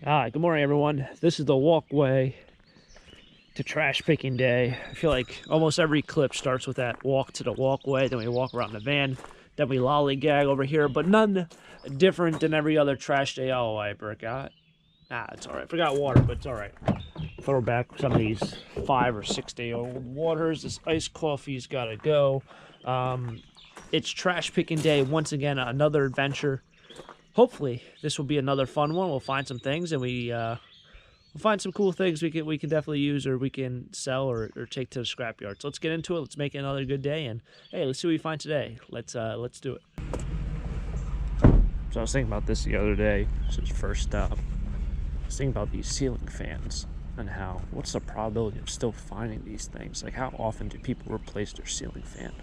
Good morning, everyone. This is the walkway to trash picking day. I feel like almost every clip starts with that walk to the walkway, then we walk around the van, then we lollygag over here, but none different than every other trash day. Oh, I forgot. It's all right. Forgot water, but it's all right. Throw back some of these 5 or 6 day old waters. This iced coffee's got to go. It's trash picking day once again. Another adventure. Hopefully, this will be another fun one. We'll find some things, and we'll find some cool things we can definitely use, or we can sell, or take to the scrapyard. So let's get into it. Let's make it another good day, and hey, let's see what we find today. Let's do it. So I was thinking about this the other day. This is first stop. I was thinking about these ceiling fans and what's the probability of still finding these things? Like, how often do people replace their ceiling fan?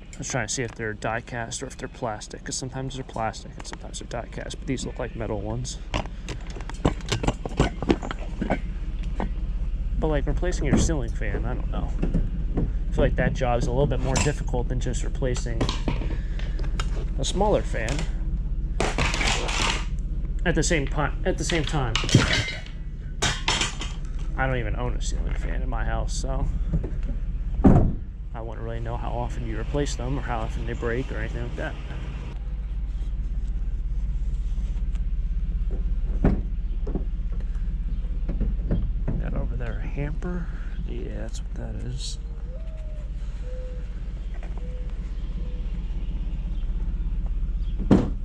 I was trying to see if they're die cast or if they're plastic, because sometimes they're plastic and sometimes they're die cast, but these look like metal ones. But like replacing your ceiling fan, I don't know. I feel like that job is a little bit more difficult than just replacing a smaller fan. At the same time, I don't even own a ceiling fan in my house, so I wouldn't really know how often you replace them or how often they break or anything like that. Got over there a hamper. Yeah, that's what that is. I'm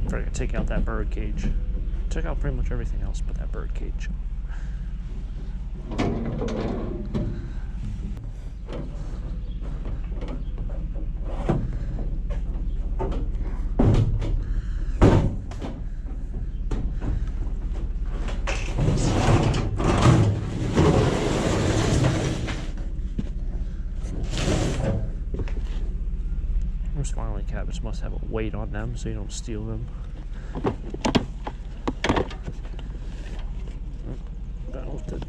gonna take out that bird cage. Check out pretty much everything else but that bird cage. Smiling cabins must have a weight on them so you don't steal them. Belted.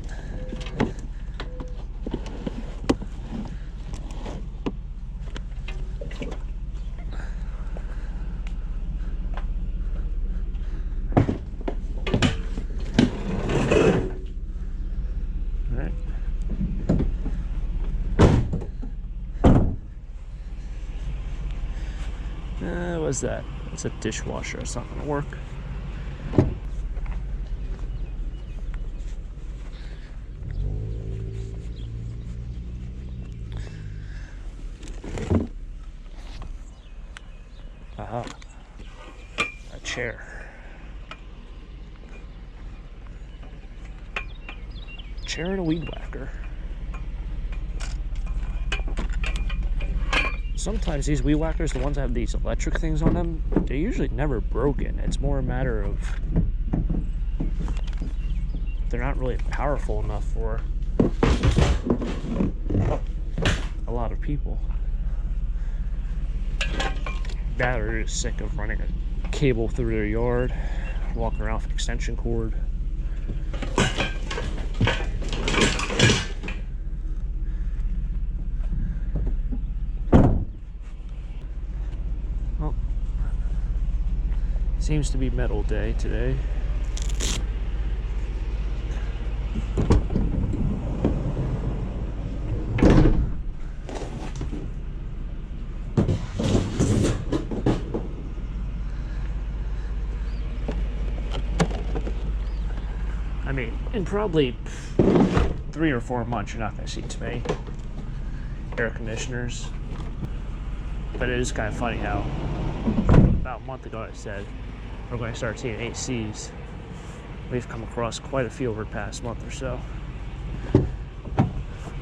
Alright. What's that? It's a dishwasher. It's not going to work. Aha. A chair. Chair and a weed whacker. Sometimes these weed whackers, the ones that have these electric things on them, they're usually never broken. It's more a matter of they're not really powerful enough for a lot of people. That are just sick of running a cable through their yard, walking around with an extension cord. Seems to be metal day today. I mean, in probably 3 or 4 months, you're not going to see too many air conditioners. But it is kind of funny how about a month ago I said we're going to start seeing ACs. We've come across quite a few over the past month or so.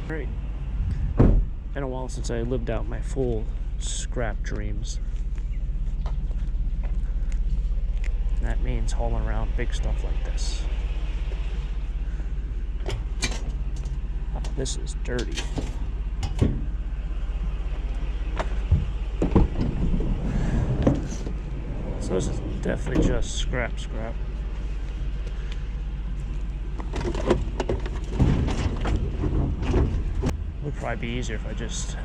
Great. Been a while since I lived out my full scrap dreams. And that means hauling around big stuff like this. This is dirty. So this is definitely just scrap. Would probably be easier if I just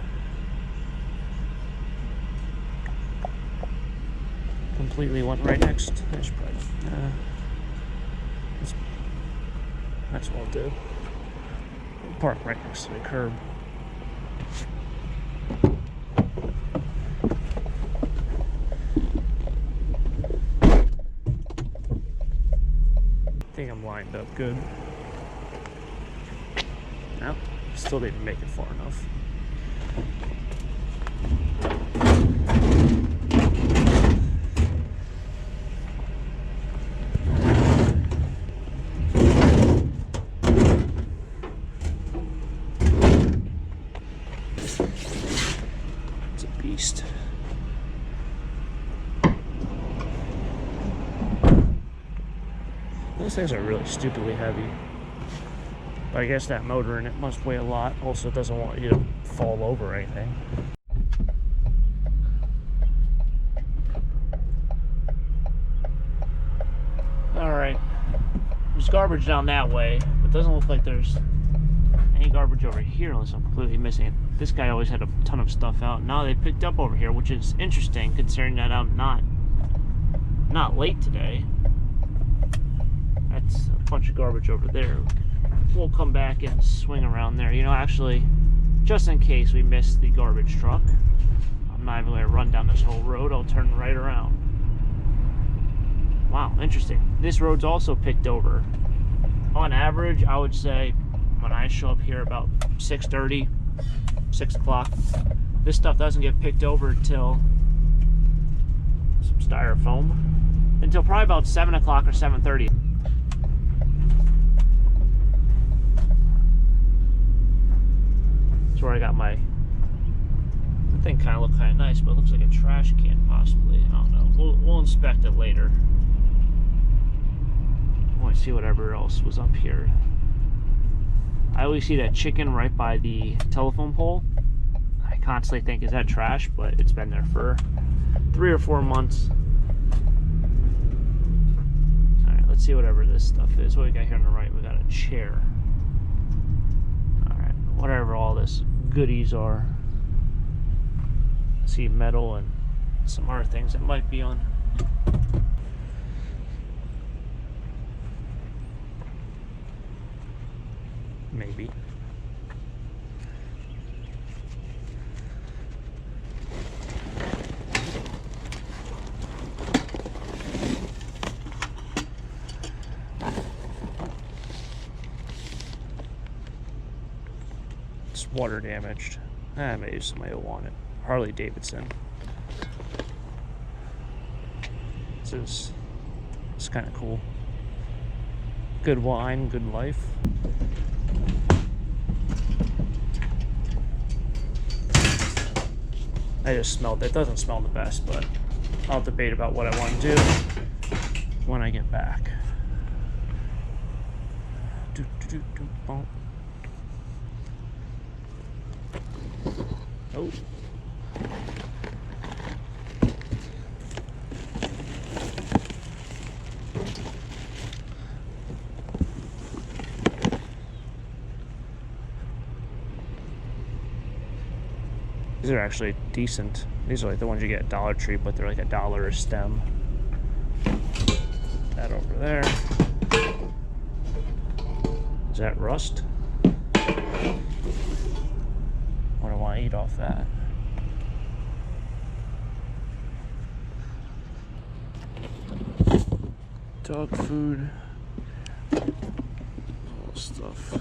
completely went right next. That's probably that's what I'll do. Park right next to the curb. I think I'm lined up good. No, still didn't make it far enough. It's a beast. Those things are really stupidly heavy. But I guess that motor in it must weigh a lot. Also, it doesn't want you to fall over or anything. Alright. There's garbage down that way, but it doesn't look like there's any garbage over here unless I'm completely missing it. This guy always had a ton of stuff out. Now they picked up over here, which is interesting considering that I'm not late today. That's a bunch of garbage over there. We'll come back and swing around there. You know, actually, just in case we miss the garbage truck, I'm not even going to run down this whole road. I'll turn right around. Wow, interesting. This road's also picked over. On average, I would say when I show up here about 6:30, 6 o'clock, this stuff doesn't get picked over till some styrofoam until probably about 7 o'clock or 7:30. That's where I got my, the thing kind of looked kind of nice, but it looks like a trash can possibly. I don't know. We'll inspect it later. I want to see whatever else was up here. I always see that chicken right by the telephone pole. I constantly think, is that trash? But it's been there for 3 or 4 months. Alright, let's see whatever this stuff is. What we got here on the right? We got a chair. Alright, whatever all this goodies are. See metal and some other things that might be on. Maybe. It's water damaged. Maybe somebody will want it. Harley Davidson. It's kind of cool. Good wine, good life. I just smelled it. It doesn't smell the best, but I'll debate about what I want to do when I get back. Oh. These are actually decent. These are like the ones you get at Dollar Tree, but they're like $1 a stem. That over there. Is that rust? What do I want to eat off that? Dog food. All stuff.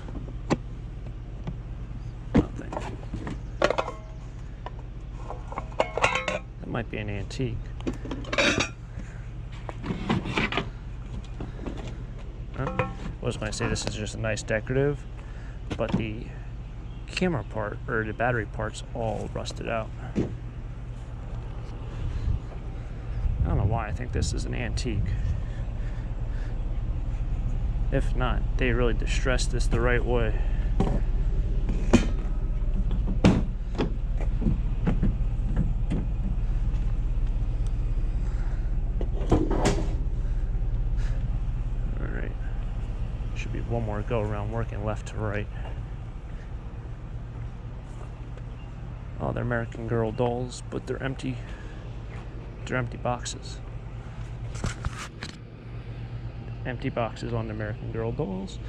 Nothing. That might be an antique. I was going to say this is just a nice decorative, but the camera part, or the battery part's all rusted out. I don't know why I think this is an antique. If not, they really distressed this the right way. one more go around working left to right. Oh, they're American Girl dolls, but they're empty. They're empty boxes. Empty boxes on the American Girl dolls.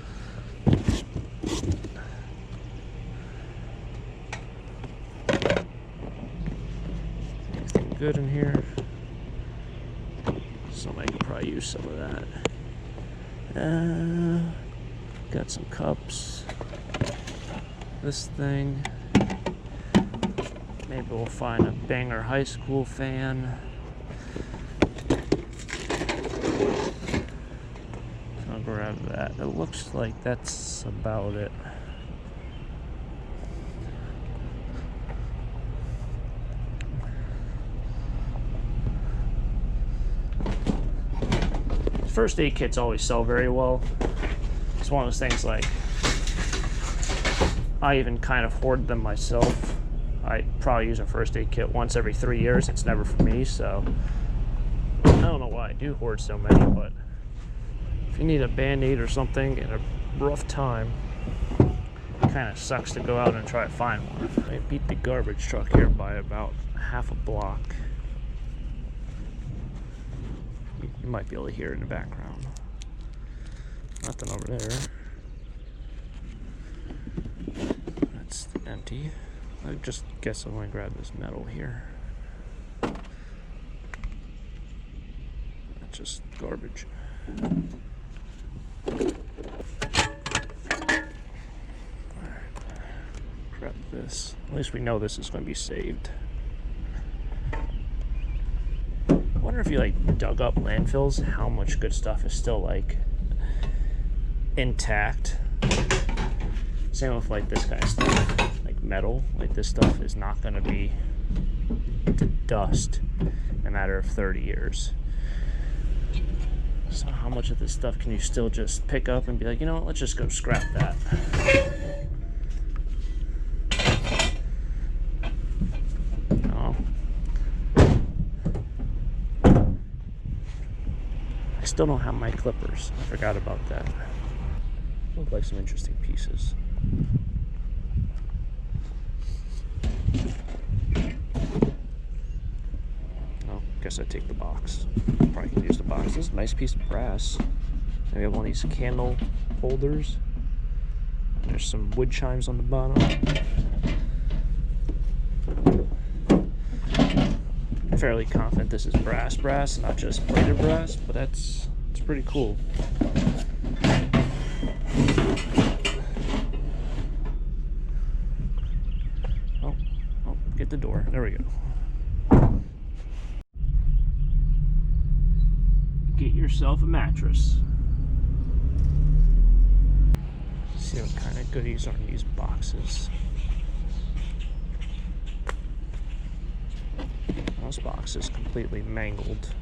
Anything good in here? Somebody could probably use some of that. Got some cups. This thing. Maybe we'll find a Banger High School fan. I'll grab that. It looks like that's about it. First aid kits always sell very well. It's one of those things like, I even kind of hoard them myself. I probably use a first aid kit once every 3 years. It's never for me, so I don't know why I do hoard so many, but if you need a Band-Aid or something in a rough time, it kind of sucks to go out and try to find one. I beat the garbage truck here by about half a block. You might be able to hear it in the background. Nothing over there. That's empty. I just guess I'm going to grab this metal here. That's just garbage. Alright. Grab this. At least we know this is going to be saved. I wonder if you like dug up landfills, how much good stuff is still like intact. Same with like this kind of stuff. Metal, like this stuff is not going to be to dust in a matter of 30 years. So how much of this stuff can you still just pick up and be like, you know what, let's just go scrap that. Oh. I still don't have my clippers. I forgot about that. Look like some interesting pieces. Guess I take the box. Probably can use the box. This is a nice piece of brass. Maybe have one of these candle holders. There's some wood chimes on the bottom. I'm fairly confident this is brass, not just plated brass, but it's pretty cool. Oh, get the door. There we go. Get yourself a mattress. See what kind of goodies are in these boxes. This box is completely mangled.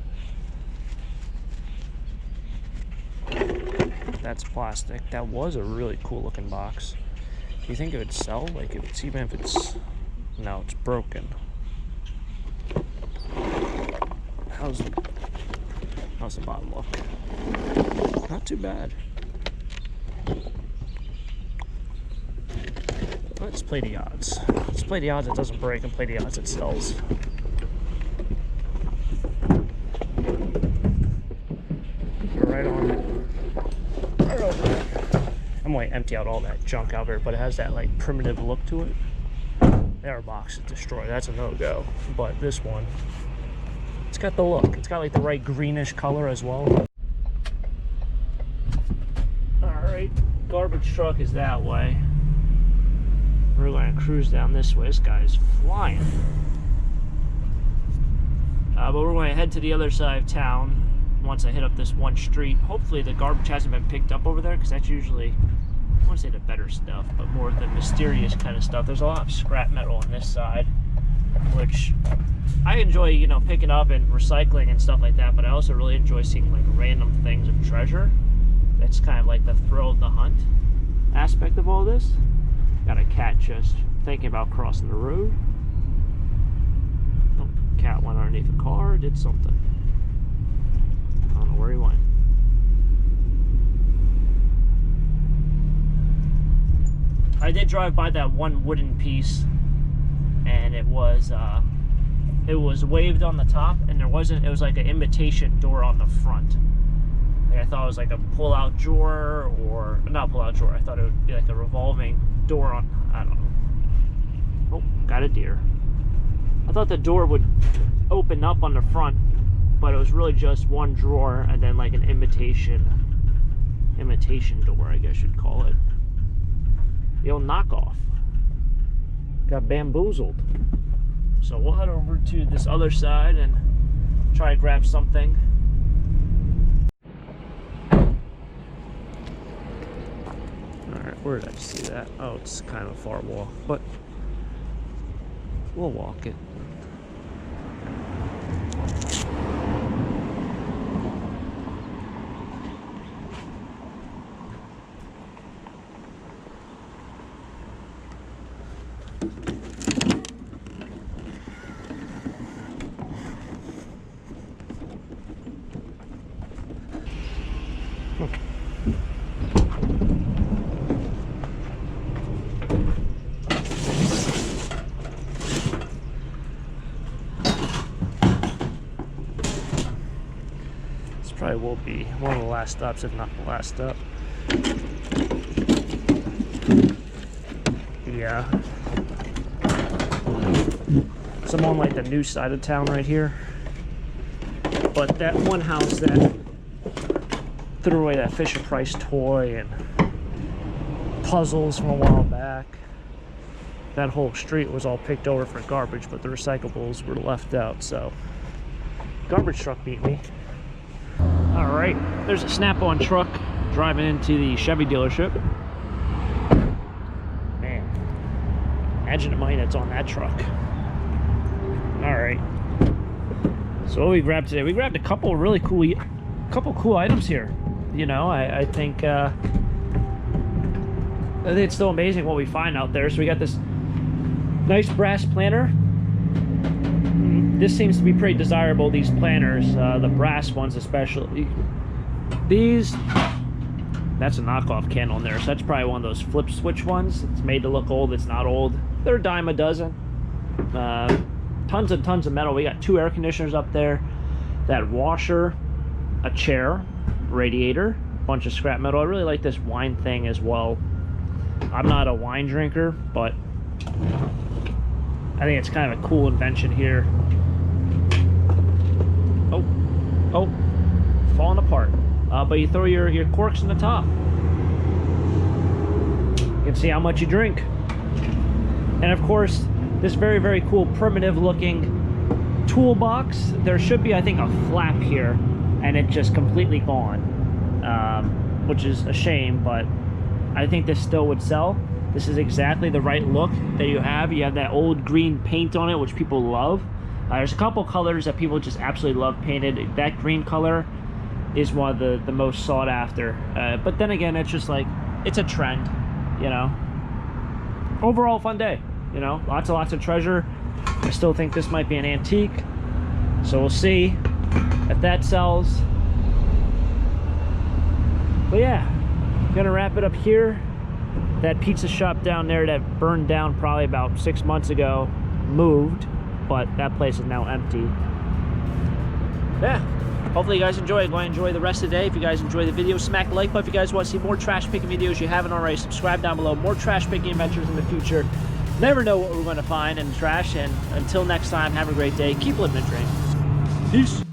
That's plastic. That was a really cool looking box. Do you think it would sell? Like if it's even if it's no, it's broken. How's the bottom look? Not too bad. Let's play the odds. Let's play the odds it doesn't break and play the odds it sells. Right on it. Right over there. I'm going to empty out all that junk out there, but it has that like primitive look to it. Their box is destroyed. That's a no-go. But this one, it's got the look. It's got like the right greenish color as well. Alright, garbage truck is that way. We're going to cruise down this way. This guy is flying. But we're going to head to the other side of town once I hit up this one street. Hopefully the garbage hasn't been picked up over there, because that's usually, I want to say the better stuff, but more the mysterious kind of stuff. There's a lot of scrap metal on this side, which I enjoy, you know, picking up and recycling and stuff like that, but I also really enjoy seeing like random things of treasure. That's kind of like the thrill of the hunt aspect of all this. Got a cat just thinking about crossing the road. Oh, cat went underneath a car, did something. I don't know where he went. I did drive by that one wooden piece, and it was waved on the top, and there wasn't. It was like an imitation door on the front. Like I thought it was like a pull-out drawer, or not pull-out drawer. I thought it would be like a revolving door on. I don't know. Oh, got a deer. I thought the door would open up on the front, but it was really just one drawer and then like an imitation door, I guess you'd call it. The old knockoff. Got bamboozled. So we'll head over to this other side and try to grab something. Alright, where did I see that? Oh, it's kind of a far walk, but we'll walk it. Probably will be one of the last stops, if not the last stop. Yeah. So I'm on like the new side of town right here. But that one house that threw away that Fisher-Price toy and puzzles from a while back, that whole street was all picked over for garbage, but the recyclables were left out, so garbage truck beat me. All right, there's a Snap-on truck driving into the Chevy dealership. Man, imagine the money that's on that truck. All right, so what we grabbed today? We grabbed a couple really cool, items here. You know, I think it's still amazing what we find out there. So we got this nice brass planter. This seems to be pretty desirable, these planters, the brass ones especially. These, that's a knockoff can on there, so that's probably one of those flip switch ones. It's made to look old, it's not old. They're a dime a dozen. Tons and tons of metal. We got 2 air conditioners up there, that washer, a chair, radiator, bunch of scrap metal. I really like this wine thing as well. I'm not a wine drinker, but I think it's kind of a cool invention here. Oh, falling apart. But you throw your corks in the top. You can see how much you drink. And of course, this very, very cool primitive looking toolbox. There should be, I think, a flap here, and it's just completely gone, which is a shame, but I think this still would sell. This is exactly the right look that you have. You have that old green paint on it, which people love. There's a couple colors that people just absolutely love painted. That green color is one of the most sought after. But then again, it's just like, it's a trend, you know. Overall, fun day, you know. Lots of treasure. I still think this might be an antique. So we'll see if that sells. But yeah, gonna wrap it up here. That pizza shop down there that burned down probably about 6 months ago moved, but that place is now empty. Yeah, hopefully you guys enjoy it. Go and enjoy the rest of the day. If you guys enjoy the video, smack the like button. If you guys want to see more trash picking videos you haven't already, subscribe down below. More trash picking adventures in the future. Never know what we're going to find in trash. And until next time, have a great day. Keep living the dream. Peace.